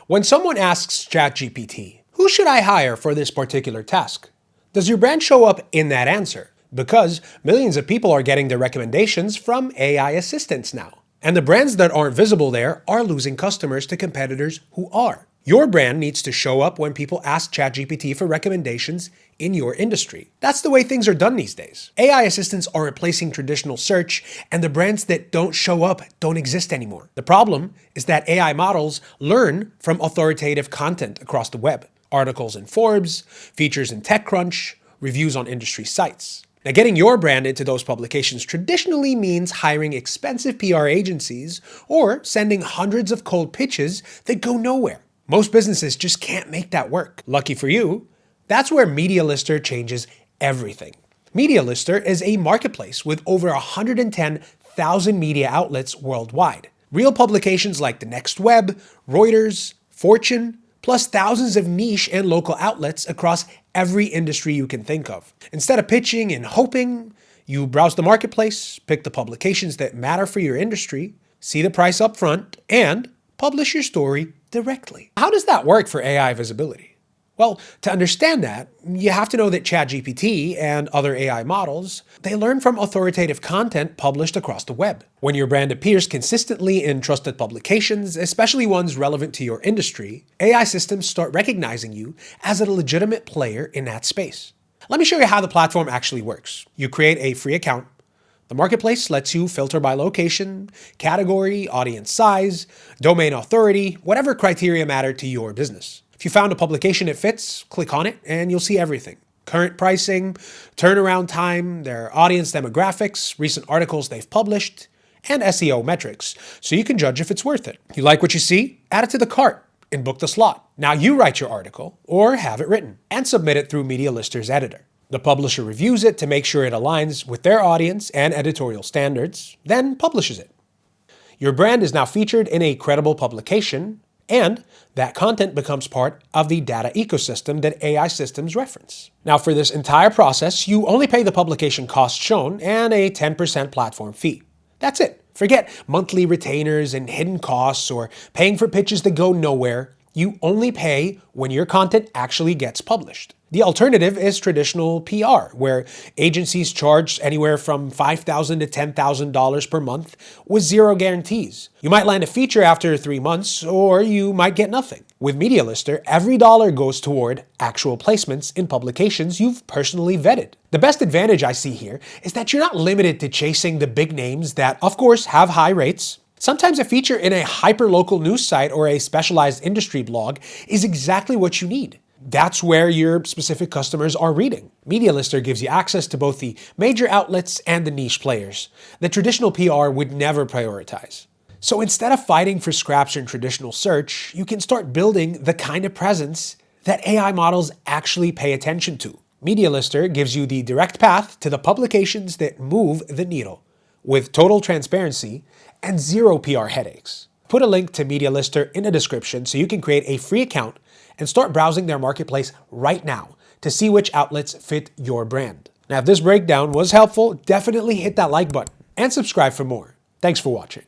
When someone asks ChatGPT, who should I hire for this particular task? Does your brand show up in that answer? Because millions of people are getting their recommendations from AI assistants now. And the brands that aren't visible there are losing customers to competitors who are. Your brand needs to show up when people ask ChatGPT for recommendations in your industry. That's the way things are done these days. AI assistants are replacing traditional search, and the brands that don't show up don't exist anymore. The problem is that AI models learn from authoritative content across the web. Articles in Forbes, features in TechCrunch, reviews on industry sites. Now, getting your brand into those publications traditionally means hiring expensive PR agencies or sending hundreds of cold pitches that go nowhere. Most businesses just can't make that work. Lucky for you, that's where Medialister changes everything. Medialister is a marketplace with over 110,000 media outlets worldwide. Real publications like The Next Web, Reuters, Fortune, plus thousands of niche and local outlets across every industry you can think of. Instead of pitching and hoping, you browse the marketplace, pick the publications that matter for your industry, see the price up front, and publish your story directly. How does that work for AI visibility? Well, to understand that, you have to know that ChatGPT and other AI models, they learn from authoritative content published across the web. When your brand appears consistently in trusted publications, especially ones relevant to your industry, AI systems start recognizing you as a legitimate player in that space. Let me show you how the platform actually works. You create a free account. The marketplace lets you filter by location, category, audience size, domain authority, whatever criteria matter to your business. If you found a publication that fits, click on it and you'll see everything. Current pricing, turnaround time, their audience demographics, recent articles they've published, and SEO metrics, so you can judge if it's worth it. You like what you see? Add it to the cart and book the slot. Now you write your article, or have it written, and submit it through Medialister's editor. The publisher reviews it to make sure it aligns with their audience and editorial standards, then publishes it. Your brand is now featured in a credible publication, and that content becomes part of the data ecosystem that AI systems reference. Now, for this entire process, you only pay the publication cost shown and a 10% platform fee. That's it. Forget monthly retainers and hidden costs or paying for pitches that go nowhere. You only pay when your content actually gets published. The alternative is traditional PR, where agencies charge anywhere from $5,000 to $10,000 per month with zero guarantees. You might land a feature after 3 months, or you might get nothing. With Medialister, every dollar goes toward actual placements in publications you've personally vetted. The best advantage I see here is that you're not limited to chasing the big names that, of course, have high rates. Sometimes a feature in a hyper-local news site or a specialized industry blog is exactly what you need. That's where your specific customers are reading. Medialister gives you access to both the major outlets and the niche players that traditional PR would never prioritize. So instead of fighting for scraps in traditional search, you can start building the kind of presence that AI models actually pay attention to. Medialister gives you the direct path to the publications that move the needle, with total transparency and zero PR headaches. Put a link to Medialister in the description so you can create a free account and start browsing their marketplace right now to see which outlets fit your brand. Now, if this breakdown was helpful, definitely hit that like button and subscribe for more. Thanks for watching.